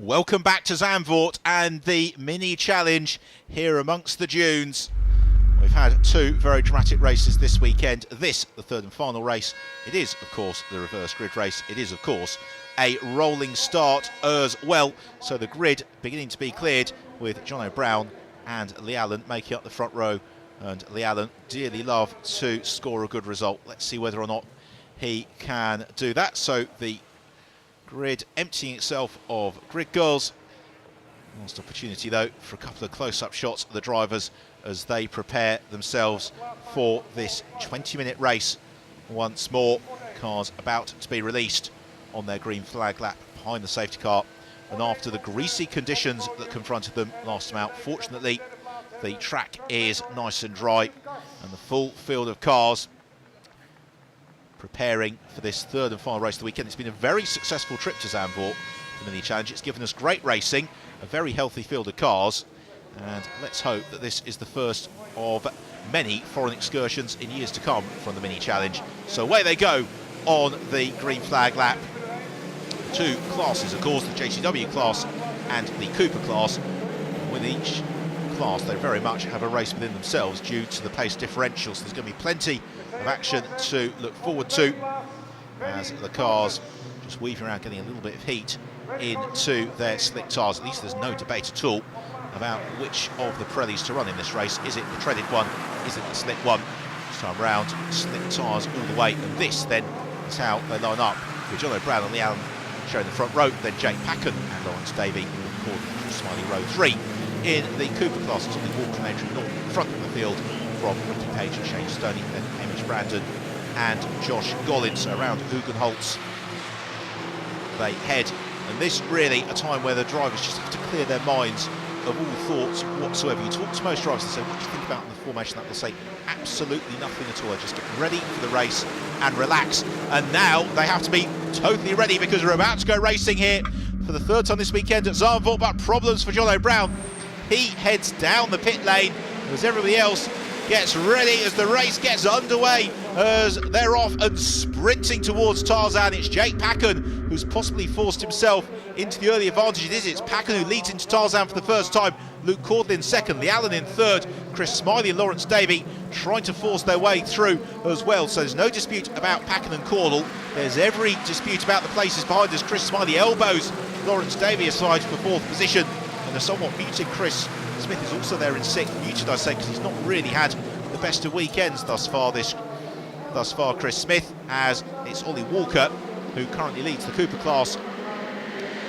Welcome back to Zandvoort and the mini challenge here amongst the dunes. We've had two very dramatic races this weekend. This, the third and final race. It is, of course, the reverse grid race. It is, of course, a rolling start as well. So the grid beginning to be cleared with Jono Brown and Lee Allen making up the front row. And Lee Allen dearly love to score a good result. Let's see whether or not he can do that. So the grid emptying itself of grid girls. Last opportunity though for a couple of close-up shots of the drivers as they prepare themselves for this 20-minute race. Once more, cars about to be released on their green flag lap behind the safety car. And after the greasy conditions that confronted them last time out, fortunately the track is nice and dry and the full field of cars preparing for this third and final race of the weekend. It's been a very successful trip to Zandvoort, the mini challenge. It's given us great racing, a very healthy field of cars, and let's hope that this is the first of many foreign excursions in years to come from the mini challenge. So away they go on the green flag lap. Two classes, of course, the JCW class and the Cooper class. With each class, they very much have a race within themselves due to the pace differential, so there's going to be plenty of action to look forward to as the cars just weaving around, getting a little bit of heat into their slick tyres. At least there's no debate at all about which of the Pirellis to run in this race. Is it the treaded one? Is it the slick one? This time round, slick tyres all the way, and this then is how they line up with Jono Brown and Lee Allen showing the front row, then Jake Packen and Lawrence Davey recording from Smiley Row 3. In the Cooper class, it's only Walker and Adrian Norton in front of the field from Ricky Page and Shane Stoney, then Hamish Brandon and Josh Gollin. So around Hugenholtz they head, and this really a time where the drivers just have to clear their minds of all thoughts whatsoever. You talk to most drivers and say, what do you think about the formation? That they'll say absolutely nothing at all. They just get ready for the race and relax. And now they have to be totally ready because we're about to go racing here for the third time this weekend at Zandvoort. But problems for Jono Brown. He heads down the pit lane as everybody else gets ready as the race gets underway, as they're off and sprinting towards Tarzan. It's Jake Packen who's possibly forced himself into the early advantage. It's Packen who leads into Tarzan for the first time. Luke Cordlin second, Lee Allen in third, Chris Smiley and Lawrence Davey trying to force their way through as well. So there's no dispute about Packen and Cordle. There's every dispute about the places behind us. Chris Smiley elbows Lawrence Davey aside for fourth position, and a somewhat muted Chris Smith is also there in sixth. Muted, I say, because he's not really had the best of weekends thus far, Chris Smith, as it's Ollie Walker who currently leads the Cooper class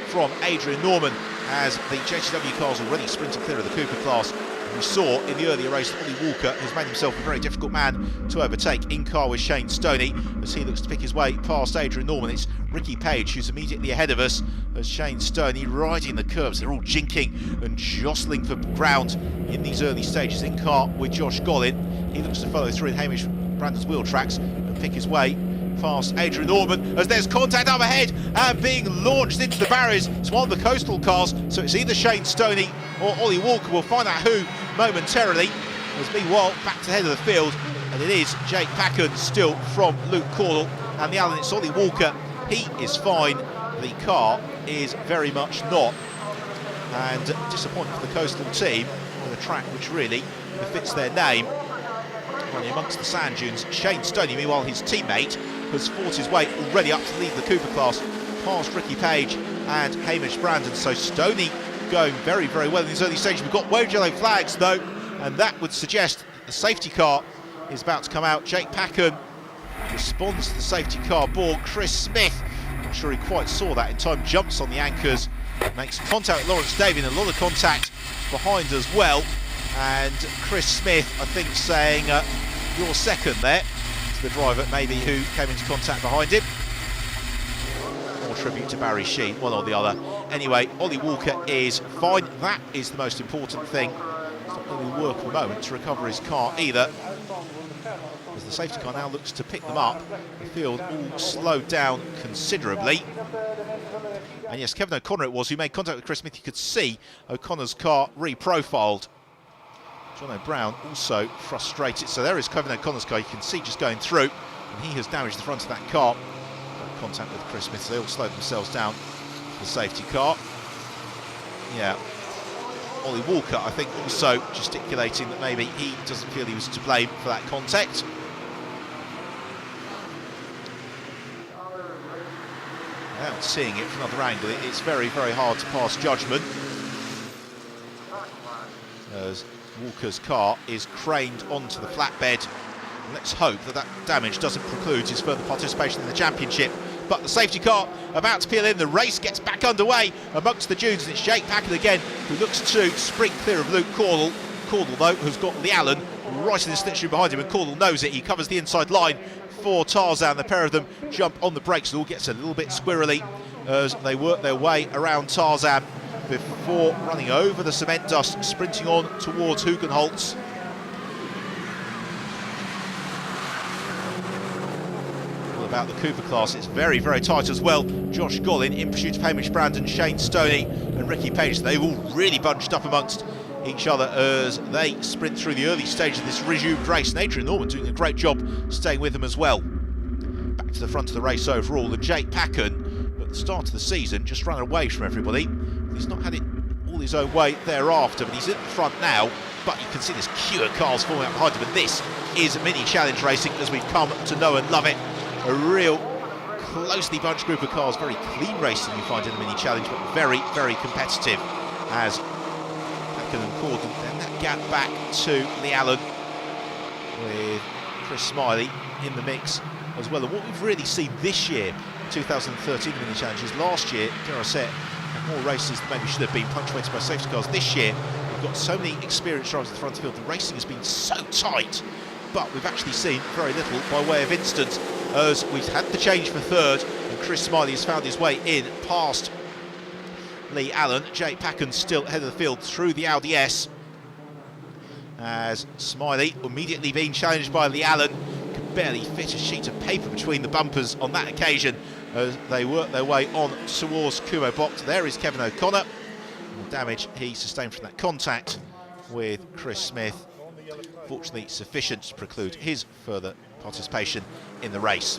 from Adrian Norman, as the JCW cars already sprinted clear of the Cooper class. We saw in the earlier race that Ollie Walker has made himself a very difficult man to overtake in car with Shane Stoney as he looks to pick his way past Adrian Norman. It's Ricky Page who's immediately ahead of us as Shane Stoney riding the curbs. They're all jinking and jostling for ground in these early stages in car with Josh Gollin. He looks to follow through in Hamish Brandon's wheel tracks and pick his way past Adrian Norman as there's contact up ahead and being launched into the barriers. It's one of the coastal cars, so it's either Shane Stoney or Ollie Walker. We'll find out who momentarily. As meanwhile, back to the head of the field, and it is Jake Packen still from Luke Cordle and the Allen. It's Ollie Walker. He is fine. The car is very much not. And disappointing for the coastal team for the track which really befits their name. Running amongst the sand dunes, Shane Stoney, meanwhile his teammate, has fought his way already up to lead the Cooper class past Ricky Page and Hamish Brandon. So Stoney going very, very well in these early stages. We've got wave yellow flags though, and that would suggest that the safety car is about to come out. Jake Packen responds to the safety car board. Chris Smith, not sure he quite saw that in time, jumps on the anchors, makes contact with Lawrence Davey, and a lot of contact behind as well. And Chris Smith, I think, saying you're second there to the driver maybe who came into contact behind him. More tribute to Barry Sheen, one or the other. Anyway, Ollie Walker is fine. That is the most important thing. It's not going to work at the moment to recover his car either, as the safety car now looks to pick them up. The field all slowed down considerably. And yes, Kevin O'Connor it was who made contact with Chris Smith. You could see O'Connor's car reprofiled. Jono Brown also frustrated. So there is Kevin O'Connor's car. You can see just going through, and he has damaged the front of that car. Contact with Chris Smith, so they all slowed themselves down. The safety car. Yeah. Ollie Walker, I think, also gesticulating that maybe he doesn't feel he was to blame for that contact. Without seeing it from another angle, it's very, very hard to pass judgment, as Walker's car is craned onto the flatbed. Let's hope that that damage doesn't preclude his further participation in the championship. But the safety car about to peel in, the race gets back underway amongst the dunes, and it's Jake Packard again who looks to sprint clear of Luke Cordell. Cordell, though, has got Lee Allen right in the slipstream behind him, and Cordell knows it. He covers the inside line for Tarzan. The pair of them jump on the brakes, and all gets a little bit squirrely as they work their way around Tarzan before running over the cement dust, sprinting on towards Hugenholtz. About the Cooper class, it's very, very tight as well. Josh Gollin in pursuit of Hamish Brandon, Shane Stoney and Ricky Page. They've all really bunched up amongst each other as they sprint through the early stage of this resumed race, and Adrian Norman doing a great job staying with them as well. Back to the front of the race overall, and Jake Packen at the start of the season just ran away from everybody. He's not had it all his own way thereafter, but he's at the front now. But you can see this queue of cars forming up behind him, and this is mini challenge racing as we've come to know and love it. A real closely bunched group of cars, very clean racing you find in the mini challenge, but very, very competitive as Packen and Corden. Then that gap back to Lee Allen with Chris Smiley in the mix as well. And what we've really seen this year, 2013 mini challenges, last year, dare I say it, had more races than maybe should have been, punctuated by safety cars. This year, we've got so many experienced drivers at the front of the field. The racing has been so tight, but we've actually seen very little by way of instance, as we've had the change for third, and Chris Smiley has found his way in past Lee Allen. Jake Packen still ahead of the field through the Audi S, as Smiley immediately being challenged by Lee Allen, could barely fit a sheet of paper between the bumpers on that occasion as they work their way on towards Kumo Box. There is Kevin O'Connor, and the damage he sustained from that contact with Chris Smith, fortunately sufficient to preclude his further participation in the race.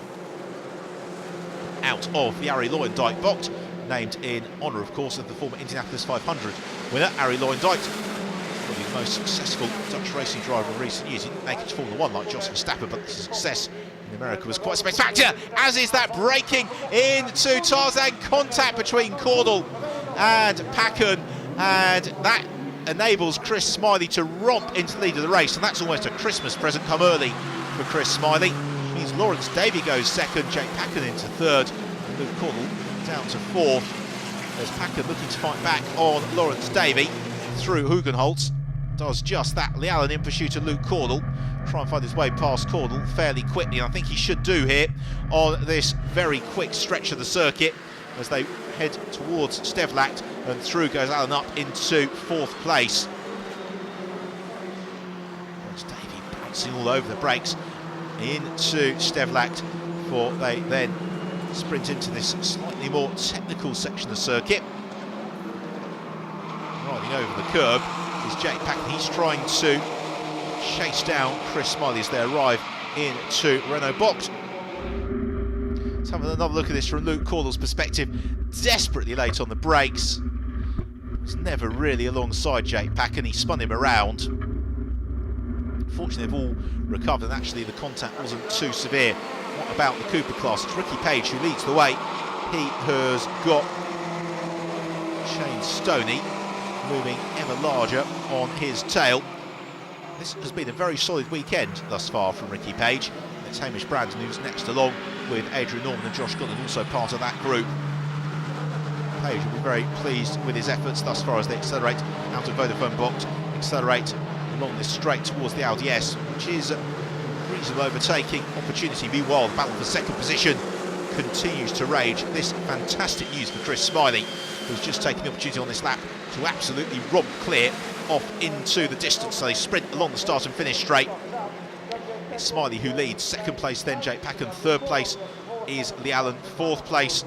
Out of the Arie Luijendijk box, named in honour, of course, of the former Indianapolis 500 winner, Arie Luijendijk, probably the most successful Dutch racing driver in recent years. He didn't make it to Formula 1 like Jos Verstappen, but the success in America was quite spectacular, as is that braking into Tarzan. Contact between Cordell and Packen, and that enables Chris Smiley to romp into the lead of the race, and that's almost a Christmas present come early for Chris Smiley. It means Lawrence Davey goes second, Jake Packen into third, and Luke Cordell down to fourth. There's Packen looking to fight back on Lawrence Davey through Hugenholtz. Does just that. Lee Allen in pursuit of Luke Cordell. Try and find his way past Cordell fairly quickly, and I think he should do here on this very quick stretch of the circuit as they head towards Stevlacht, and through goes Allen up into fourth place. Lawrence Davey bouncing all over the brakes into Stevlacht before they then sprint into this slightly more technical section of the circuit. Riding over the curb is Jake Packen. He's trying to chase down Chris Smiley as they arrive into Renault box. Let's have another look at this from Luke Cordell's perspective. Desperately late on the brakes. Was never really alongside Jake Packen. He spun him around. Fortunately, they've all recovered, and actually the contact wasn't too severe. What about the Cooper class? It's Ricky Page who leads the way. He has got Shane Stoney moving ever larger on his tail. This has been a very solid weekend thus far from Ricky Page. It's Hamish Brandon who's next along with Adrian Norman and Josh Gollin, also part of that group. Page will be very pleased with his efforts thus far as they accelerate out of Vodafone box, accelerate along this straight towards the Audi S, which is a reasonable overtaking opportunity. Meanwhile, the battle for second position continues to rage. This fantastic news for Chris Smiley, who's just taken the opportunity on this lap to absolutely romp clear off into the distance. So they sprint along the start and finish straight. It's Smiley who leads. Second place then Jake Packen. Third place is Lee Allen. Fourth place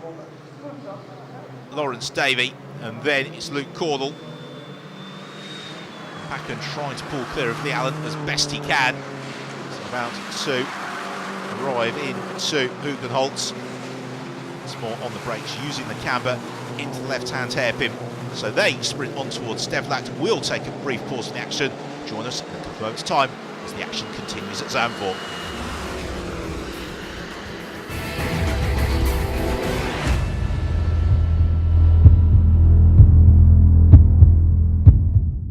Lawrence Davey. And then it's Luke Cordell. Packen trying to pull clear of Lee Allen as best he can. So about to arrive into Hugenholtz. It's more on the brakes, using the camber into the left-hand hairpin. So they sprint on towards Stevlact. We'll take a brief pause in the action. Join us in a couple of moments' time as the action continues at Zandvoort.